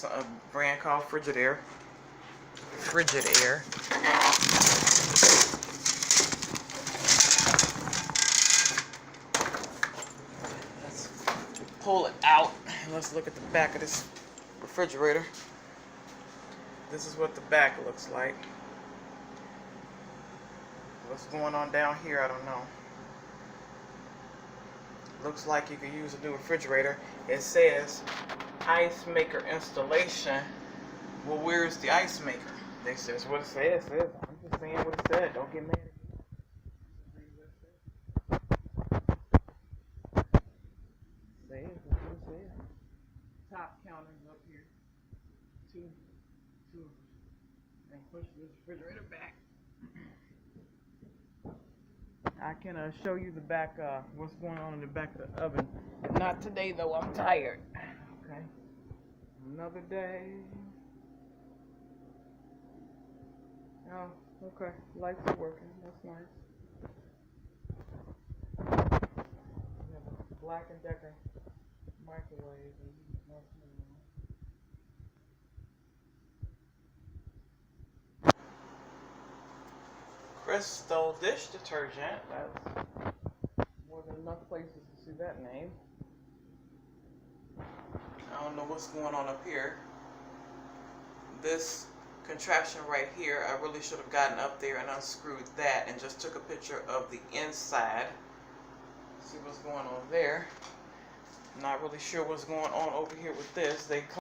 a brand called Frigidaire. Frigidaire. Let's pull it out and let's look at the back of this refrigerator. This is what the back looks like. What's going on down here, I don't know. Looks like you could use a new refrigerator. It says ice maker installation. Well, where's the ice maker? They says what it says. I'm just saying what it said. Don't get mad at me. That's what it says. Top counters up here. Two. And push this refrigerator back. I can show you the back, what's going on in the back of the oven. Not today though, I'm tired. Okay. Another day. Oh, okay. Lights are working. That's nice. We have a Black & Decker microwave. Crystal dish detergent. That's more than enough places to see that name. I don't know what's going on up here. This contraption right here, I really should have gotten up there and unscrewed that and just took a picture of the inside. See what's going on there. Not really sure what's going on over here with this. They